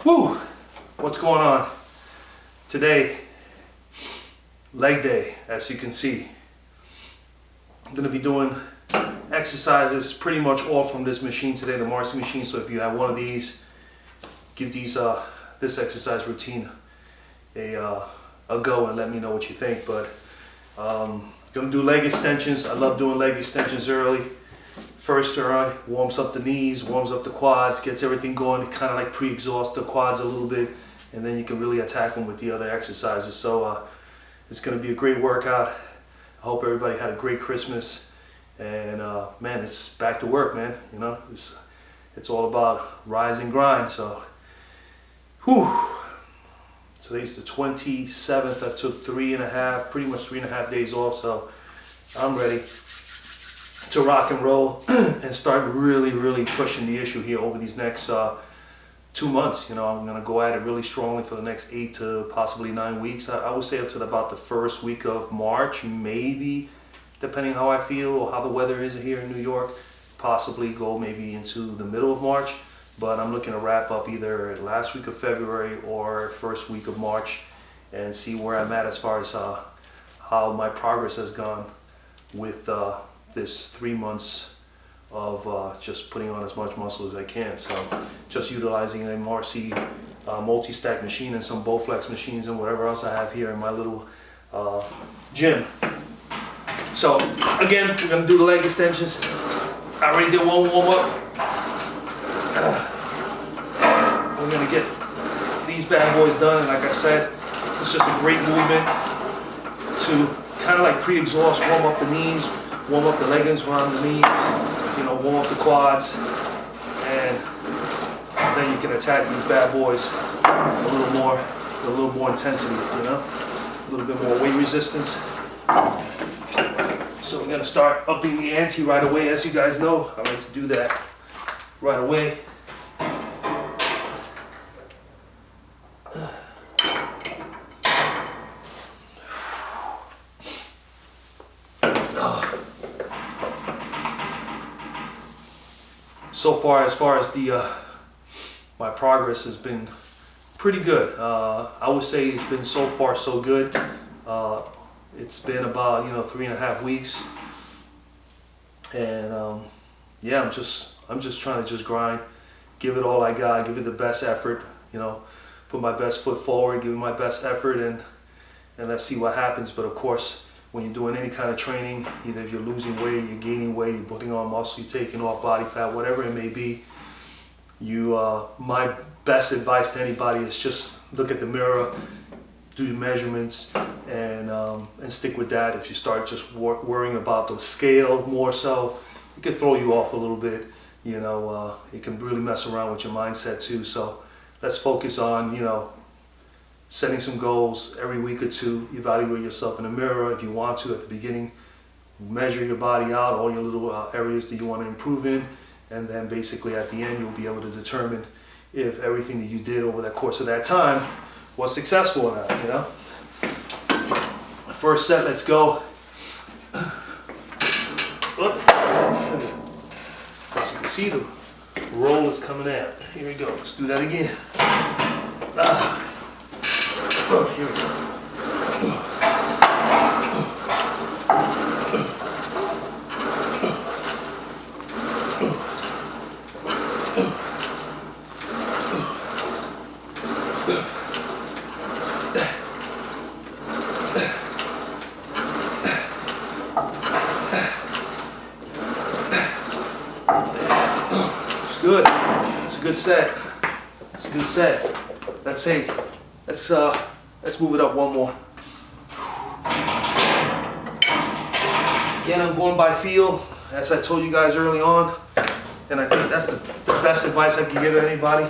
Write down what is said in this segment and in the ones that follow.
Whew! What's going on? Today, leg day, as you can see. I'm gonna be doing exercises pretty much all from this machine today, the Marcy machine. So if you have one of these, give these this exercise routine a go and let me know what you think. But gonna do leg extensions. I love doing leg extensions early. First turn warms up the knees, warms up the quads, gets everything going. It kind of like pre-exhaust the quads a little bit, and then you can really attack them with the other exercises. So it's going to be a great workout. I hope everybody had a great Christmas, and man, it's back to work, man. You know, it's all about rise and grind. So, whew. Today's the 27th. I took pretty much three and a half days off, so I'm ready to rock and roll and start really pushing the issue here over these next 2 months. You know, I'm gonna go at it really strongly for the next 8 to possibly 9 weeks. I would say up to about the first week of March, maybe, depending how I feel or how the weather is here in New York. Possibly go maybe into the middle of March, but I'm looking to wrap up either last week of February or first week of March and see where I'm at as far as how my progress has gone with this 3 months of just putting on as much muscle as I can. So just utilizing a Marcy multi-stack machine and some Bowflex machines and whatever else I have here in my little gym. So again, we're gonna do the leg extensions. I already did one warm up. We're gonna get these bad boys done, and like I said, it's just a great movement to kind of like pre-exhaust, warm up the knees, warm up the leggings around the knees, you know, warm up the quads, and then you can attack these bad boys a little more intensity, you know, a little bit more weight resistance. So we're gonna start upping the ante right away. As you guys know, I like to do that right away. So far, as the my progress has been pretty good. I would say it's been so far so good. It's been about 3.5 weeks, and yeah, I'm just trying to grind, give it all I got, give it the best effort. You know, put my best foot forward, give it my best effort, and let's see what happens. But of course, when you're doing any kind of training, either if you're losing weight, you're gaining weight, you're putting on muscle, you're taking off body fat, whatever it may be, my best advice to anybody is just look at the mirror, do your measurements, and stick with that. If you start just worrying about the scale more so, it can throw you off a little bit. You know, it can really mess around with your mindset too. So let's focus on, setting some goals every week or two. Evaluate yourself in the mirror if you want to at the beginning. Measure your body out, all your little areas that you want to improve in, and then basically at the end you'll be able to determine if everything that you did over the course of that time was successful or not, you know? First set, let's go. As you can see, the roll is coming out. Here we go, let's do that again. Here we go. It's good. It's a good set. It's a good set. Let's move it up one more. Again, I'm going by feel, as I told you guys early on, and I think that's the best advice I can give anybody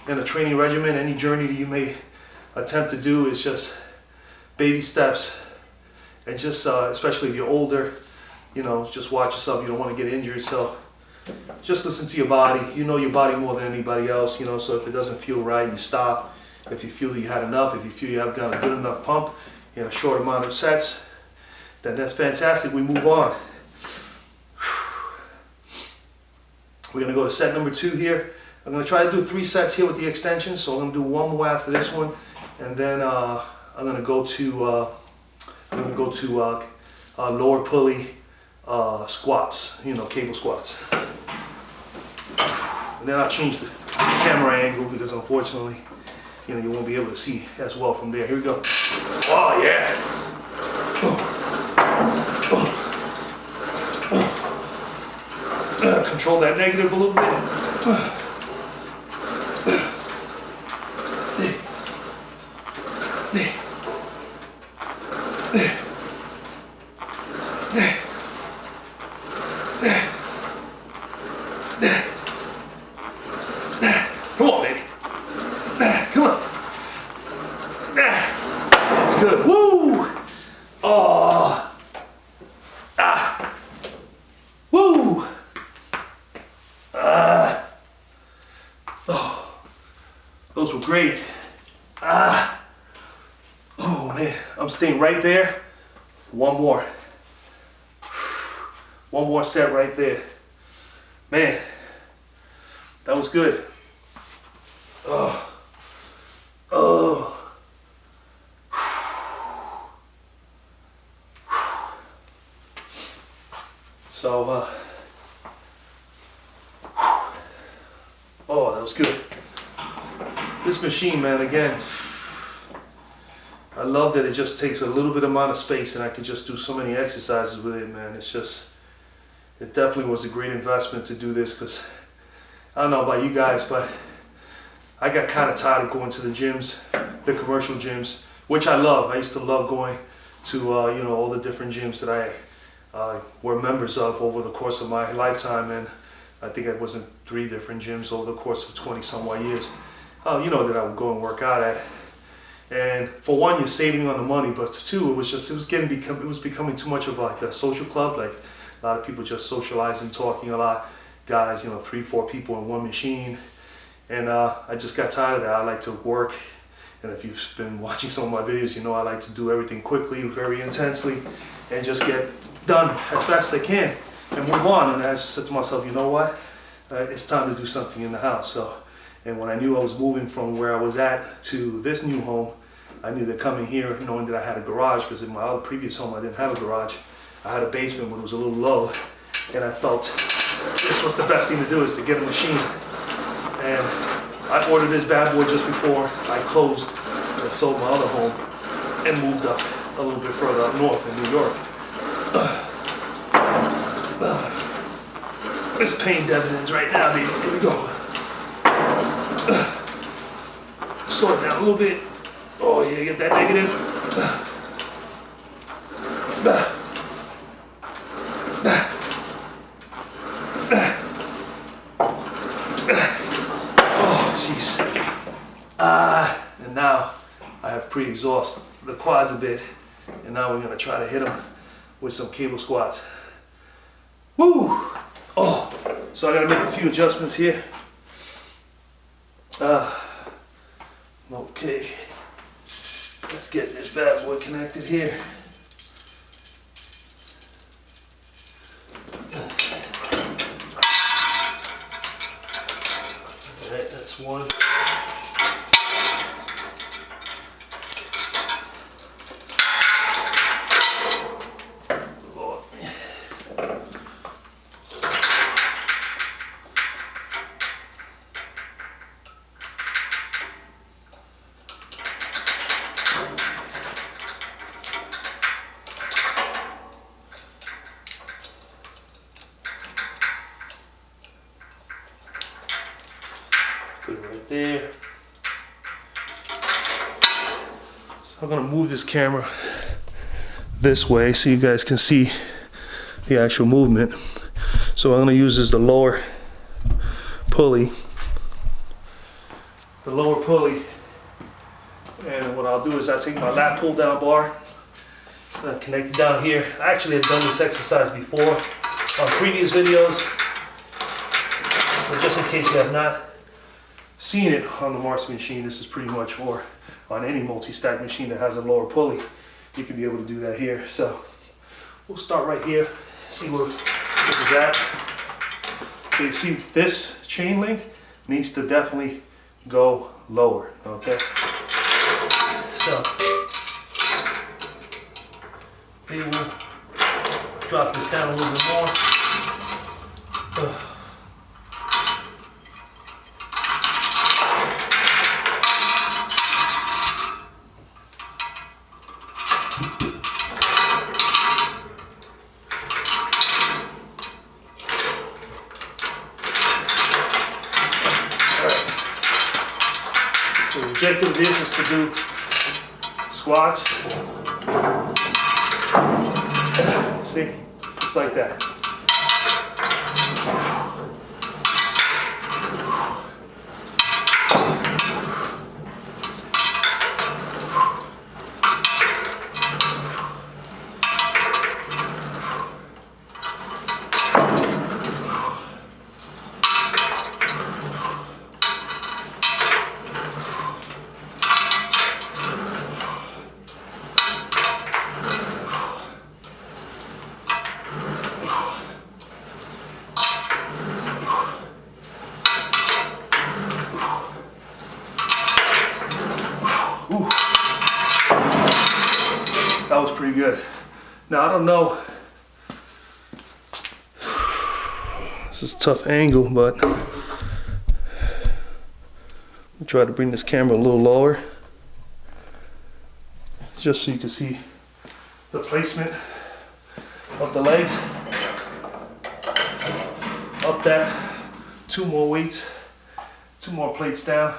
in a training regimen. Any journey that you may attempt to do is just baby steps, and just especially if you're older, just watch yourself. You don't want to get injured, so just listen to your body. You know your body more than anybody else, so if it doesn't feel right, you stop. If you feel that you had enough, if you feel you have got a good enough pump in a short amount of sets, then that's fantastic. We move on. We're going to go to set number 2 here. I'm gonna try to do 3 sets here with the extension, so I'm gonna do 1 more after this one, and then I'm gonna go to lower pulley squats, you know, cable squats. And then I'll change the camera angle because unfortunately, you know, you won't be able to see as well from there. Here we go. Oh yeah. Control that negative a little bit. Come on, baby. Come on. That's good. Woo! Oh. Ah. Woo! Oh. Those were great. Ah. Oh man, I'm staying right there. 1 more. 1 more set right there. Man, that was good. Oh. Oh. So, oh, that was good. This machine, man, again, I love that it just takes a little bit amount of space and I can just do so many exercises with it, man. It's just, it definitely was a great investment to do this because I don't know about you guys, but I got kind of tired of going to the gyms, the commercial gyms, which I love. I used to love going to, you know, all the different gyms that I were members of over the course of my lifetime, and I think I was in 3 different gyms over the course of 20 some odd years. You know, that I would go and work out at. And for one, you're saving on the money, but 2, it was becoming too much of like a social club. Like a lot of people just socializing, talking a lot. Guys, you know, 3, 4 people in one machine. And I just got tired of that. I like to work, and if you've been watching some of my videos, you know I like to do everything quickly, very intensely, and just get done as fast as I can and move on. And I just said to myself, you know what? It's time to do something in the house. So, and when I knew I was moving from where I was at to this new home, I knew that coming here, knowing that I had a garage, because in my other previous home I didn't have a garage. I had a basement, but it was a little low, and I felt this was the best thing to do, is to get a machine. And I ordered this bad boy just before I closed and sold my other home and moved up a little bit further up north in New York. This pain dividends right now, baby. Here we go. Slow it down a little bit. Oh yeah, get that negative. And now I have pre-exhaust the quads a bit, and now we're gonna try to hit them with some cable squats. Woo! Oh, so I gotta make a few adjustments here. Okay, let's get this bad boy connected here. All right, that's one. Put it right there. So I'm gonna move this camera this way so you guys can see the actual movement. So I'm gonna use the lower pulley. The lower pulley. And what I'll do is I'll take my lat pull down bar and I'll connect it down here. I actually have done this exercise before on previous videos, but just in case you have not seen it on the Marcy machine, this is pretty much, or on any multi-stack machine that has a lower pulley, you can be able to do that here. So we'll start right here, see where this is at. So you see this chain link, needs to definitely go lower, okay? So, maybe we'll drop this down a little bit more. Ugh. So the objective of this is to do squats. See, just like that. That was pretty good. Now, I don't know. This is a tough angle, but I'll try to bring this camera a little lower just so you can see the placement of the legs. Up that, 2 more weights, 2 more plates down.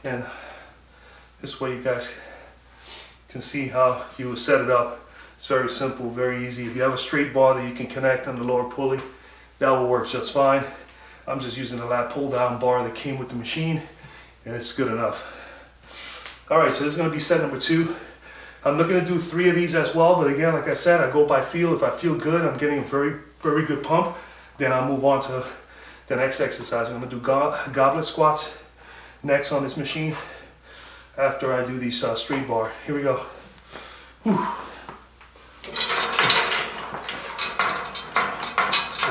And this way you guys can see how you will set it up. It's very simple, very easy. If you have a straight bar that you can connect on the lower pulley, that will work just fine. I'm just using the lat pull down bar that came with the machine, and it's good enough. All right, so this is gonna be set number 2. I'm looking to do 3 of these as well, but again, like I said, I go by feel. If I feel good, I'm getting a very, very good pump, then I'll move on to the next exercise. I'm gonna do goblet squats next on this machine after I do these straight bar. Here we go. Whew.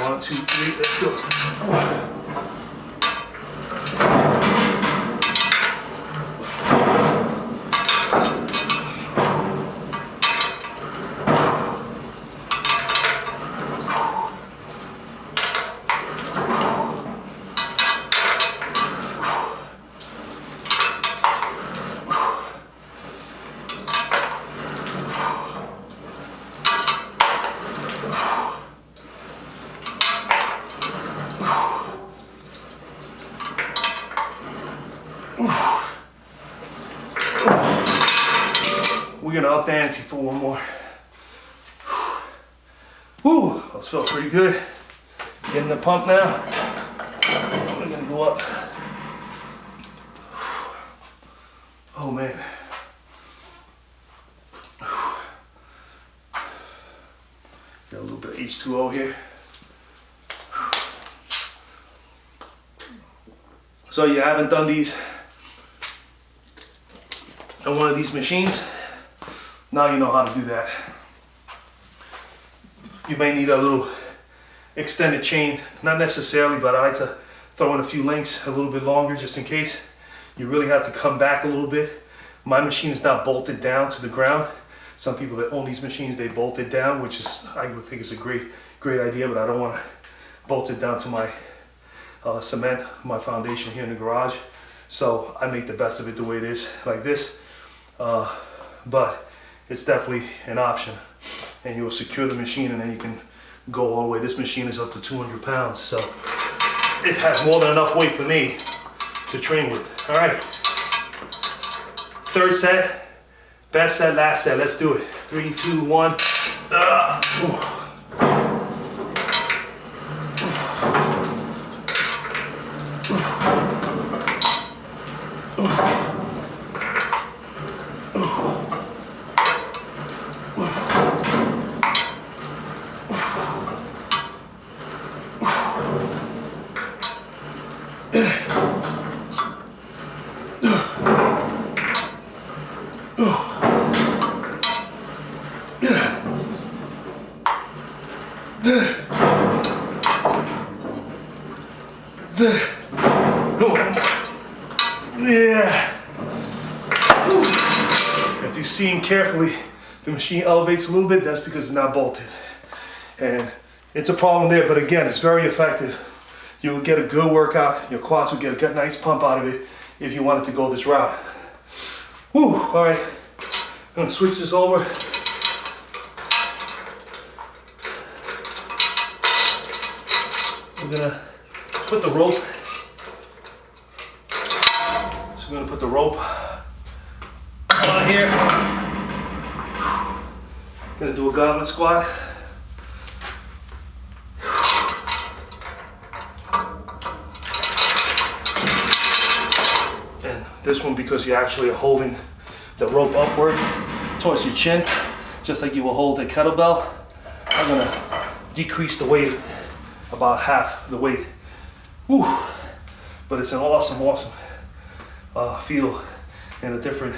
1, 2, 3, let's go. We're gonna up the ante for 1 more. Whew, those felt pretty good. Getting the pump now. We're gonna go up. Oh man. Got a little bit of H2O here. So you haven't done these on one of these machines, now you know how to do that. You may need a little extended chain, not necessarily, but I like to throw in a few links a little bit longer just in case you really have to come back a little bit. My machine is not bolted down to the ground. Some people that own these machines, they bolt it down, which is, I would think is a great idea, but I don't want to bolt it down to my cement, my foundation here in the garage. So I make the best of it the way it is, like this. But it's definitely an option, and you'll secure the machine and then you can go all the way. This machine is up to 200 pounds, so it has more than enough weight for me to train with. All right, 3rd set, best set, last set. Let's do it. 3, 2, 1. Come on. Yeah. If you see carefully, the machine elevates a little bit. That's because it's not bolted. And it's a problem there, but again, it's very effective. You'll get a good workout. Your quads will get a nice pump out of it if you wanted to go this route. Whew, all right. I'm gonna switch this over. I'm gonna put the rope. So I'm gonna put the rope on here. Gonna do a goblet squat. And this one, because you actually are holding the rope upward towards your chin, just like you will hold a kettlebell. I'm gonna decrease the weight about half the weight. Whew. But it's an awesome feel and a different,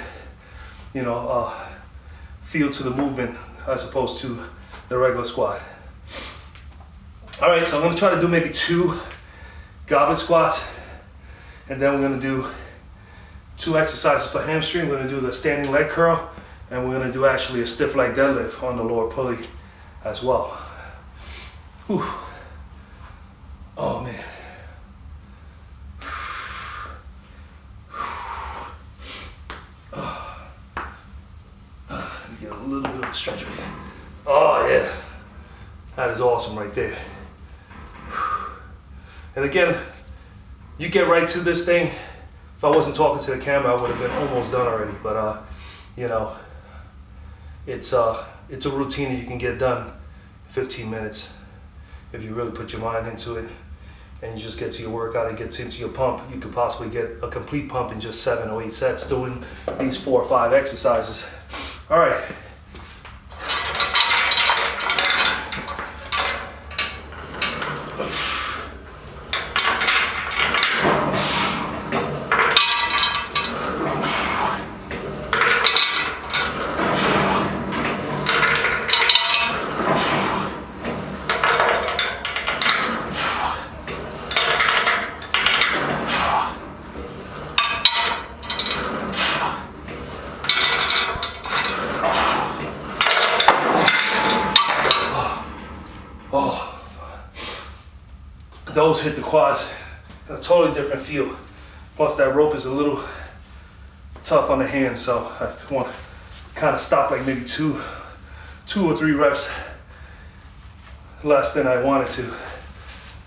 feel to the movement as opposed to the regular squat. All right, so I'm gonna try to do maybe 2 goblet squats, and then we're gonna do 2 exercises for hamstring. We're gonna do the standing leg curl, and we're gonna do actually a stiff leg deadlift on the lower pulley as well. Whew. Oh man. Let me get a little bit of a stretch right here. Oh yeah. That is awesome right there. And again, you get right to this thing. If I wasn't talking to the camera, I would have been almost done already. But it's a routine that you can get done in 15 minutes if you really put your mind into it, and you just get to your workout and get into your pump. You could possibly get a complete pump in just 7 or 8 sets doing these 4 or 5 exercises. All right. Those hit the quads in a totally different feel. Plus that rope is a little tough on the hands, so I want to kind of stop like maybe two or 3 reps less than I wanted to.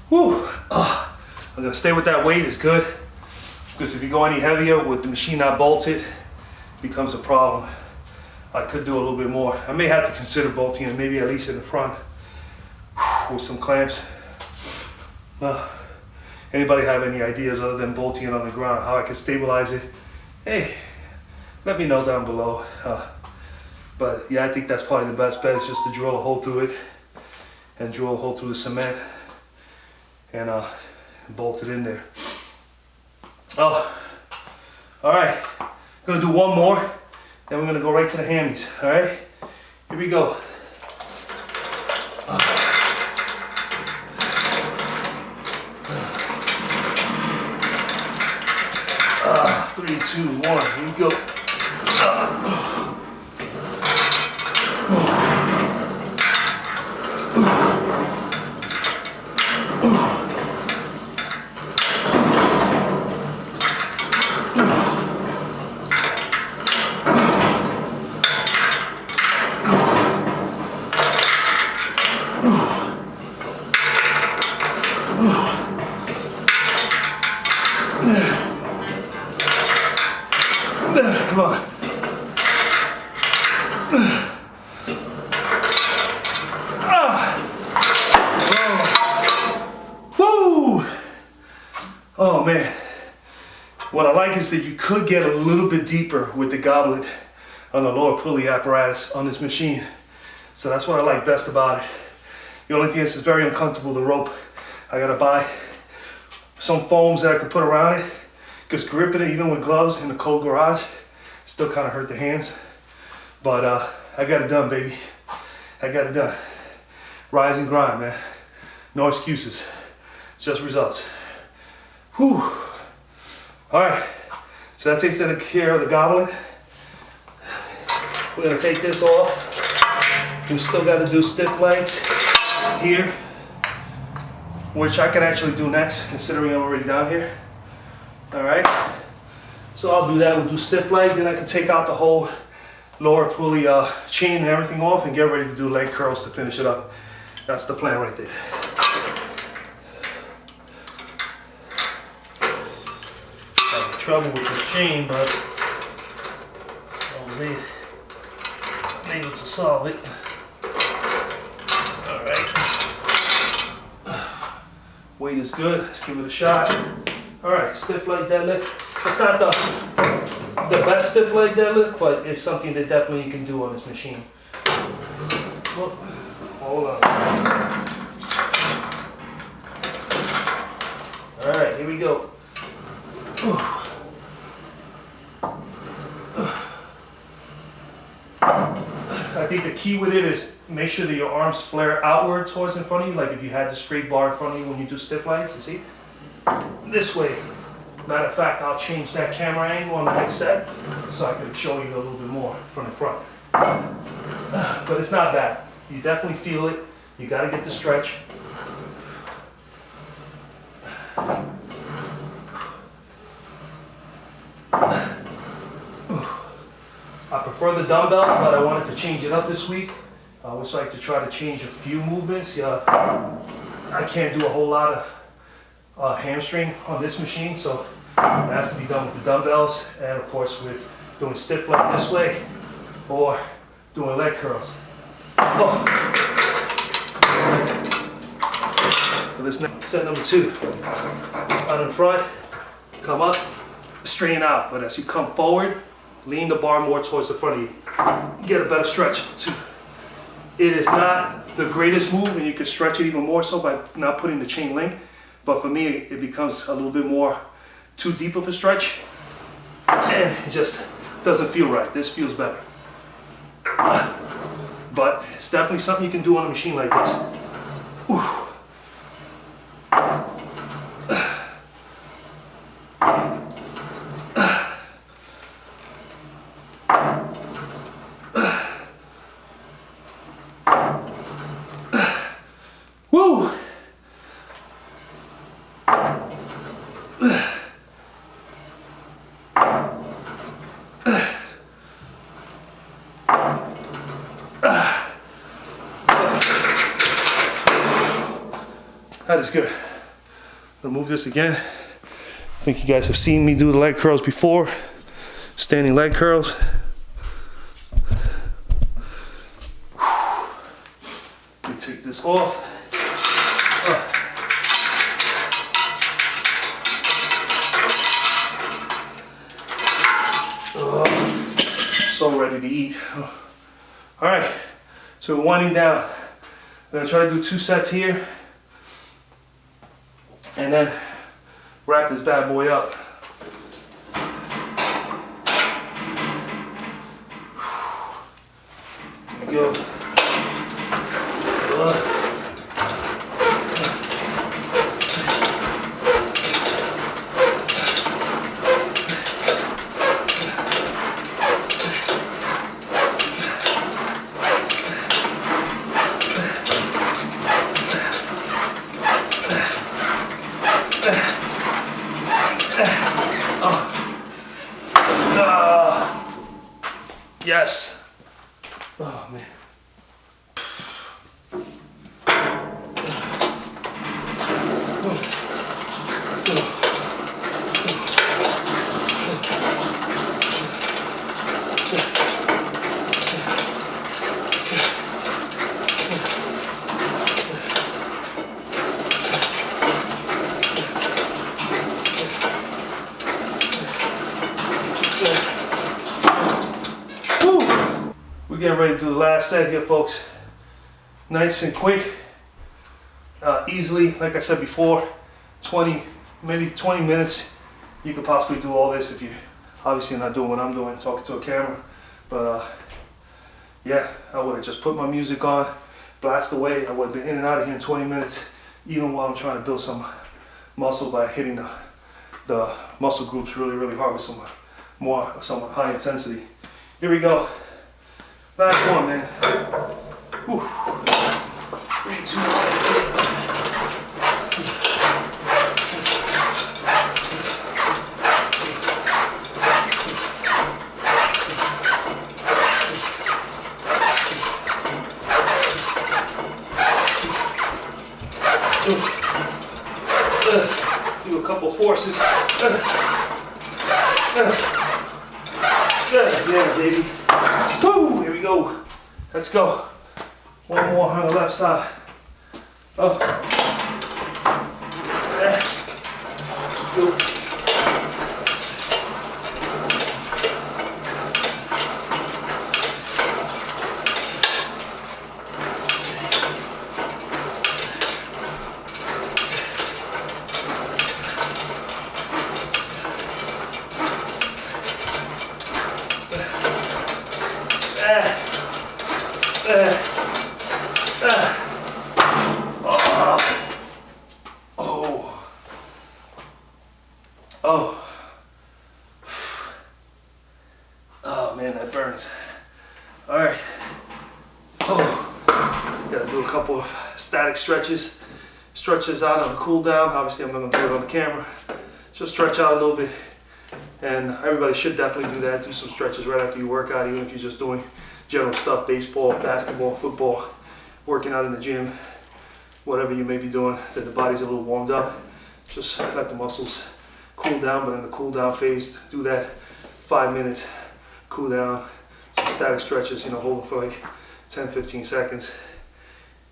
Woo! I'm gonna stay with that weight, it's good. Because if you go any heavier with the machine not bolted, it becomes a problem. I could do a little bit more. I may have to consider bolting it, maybe at least in the front with some clamps. Anybody have any ideas other than bolting it on the ground, how I can stabilize it? Hey, let me know down below. But yeah, I think that's probably the best bet, is just to drill a hole through it and drill a hole through the cement and bolt it in there. Oh, all right. Gonna do one more, then we're gonna go right to the hammies. All right, here we go. 3, 2, 1, here we go. Come on. Woo! Oh man. What I like is that you could get a little bit deeper with the goblet on the lower pulley apparatus on this machine. So that's what I like best about it. The only thing is it's very uncomfortable, the rope. I gotta buy some foams that I can put around it, because gripping it even with gloves in the cold garage still kind of hurt the hands. But I got it done, baby. I got it done. Rise and grind, man. No excuses, just results. Whew. All right, so that takes care of the goblet. We're gonna take this off. We still gotta do stiff legs here, which I can actually do next, considering I'm already down here. All right, so I'll do that. We'll do stiff leg, then I can take out the whole lower pulley chain and everything off and get ready to do leg curls to finish it up. That's the plan right there. Having trouble with this chain, but I was able to solve it. All right. Weight is good. Let's give it a shot. All right, stiff leg deadlift. It's not the best stiff leg deadlift, but it's something that definitely you can do on this machine. Whoop. Hold on. All right, here we go. I think the key with it is make sure that your arms flare outward towards in front of you, like if you had the straight bar in front of you when you do stiff legs, you see? This way. Matter of fact, I'll change that camera angle on the next set so I can show you a little bit more from the front. But it's not bad. You definitely feel it. You got to get the stretch. I prefer the dumbbells, but I wanted to change it up this week. I always like to try to change a few movements. I can't do a whole lot of hamstring on this machine, so it has to be done with the dumbbells, and of course with doing stiff leg this way or doing leg curls. Oh. For this next set number 2, out in front, come up, straighten out, but as you come forward, lean the bar more towards the front of you. Get a better stretch too. It is not the greatest move, and you can stretch it even more so by not putting the chain link. But for me, it becomes a little bit more too deep of a stretch, and it just doesn't feel right. This feels better. But it's definitely something you can do on a machine like this. Ooh. Woo! That is good. I'll move this again. I think you guys have seen me do the leg curls before. Standing leg curls. Let me take this off. So ready to eat. All right, so we're winding down. I'm gonna try to do 2 sets here, and then wrap this bad boy up. Here we go. Yes. Oh man. Getting ready to do the last set here, folks. Nice and quick, easily, like I said before, 20, maybe 20 minutes. You could possibly do all this if you obviously not doing what I'm doing, talking to a camera. But yeah, I would have just put my music on, blast away. I would have been in and out of here in 20 minutes, even while I'm trying to build some muscle by hitting the muscle groups really hard with some high intensity. Here we go. Last one, man. Whew. 3, 2, 1. Do a couple forces. Yeah, baby. Woo! Here we go. Let's go. One more on the left side. Oh. Yeah. Let's go. Oh man, that burns. All right. Oh, gotta do a couple of static stretches. Stretch this out on a cool down. Obviously, I'm not gonna do it on the camera. Just stretch out a little bit. And everybody should definitely do that. Do some stretches right after you work out, even if you're just doing general stuff, baseball, basketball, football, working out in the gym, whatever you may be doing, that the body's a little warmed up. Just let the muscles cool down, but in the cool down phase, do that 5-minute cool down, some static stretches, you know, hold them for like 10-15 seconds.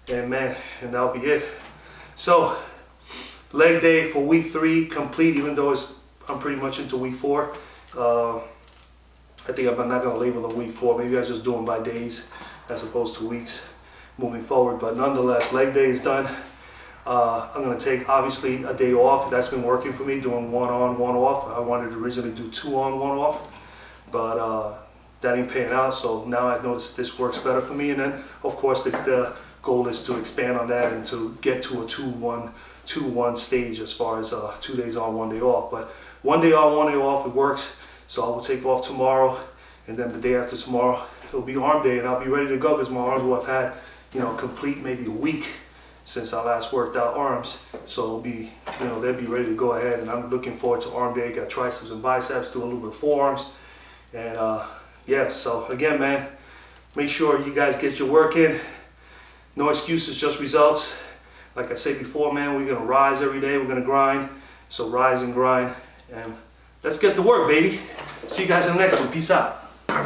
And man, and that'll be it. So, leg day for week 3 complete, even though I'm pretty much into week 4. I think I'm not going to label them week 4. Maybe I just do them by days as opposed to weeks moving forward. But nonetheless, leg day is done. I'm going to take, obviously, a day off. That's been working for me, doing 1 on, 1 off. I wanted to originally do 2 on, 1 off. But that ain't paying out. So now I noticed this works better for me. And then, of course, the goal is to expand on that and to get to a 2-1 stage as far as 2 days on, 1 day off. But 1 day on, 1 day off, it works. So I will take off tomorrow, and then the day after tomorrow, it'll be arm day, and I'll be ready to go because my arms will have had, you know, complete maybe a week since I last worked out arms. So it'll be, you know, they'll be ready to go ahead, and I'm looking forward to arm day. Got triceps and biceps, do a little bit of forearms, and yeah. So again, man, make sure you guys get your work in. No excuses, just results. Like I said before, man, we're gonna rise every day. We're gonna grind. So rise and grind, and let's get to work, baby. See you guys in the next one. Peace out.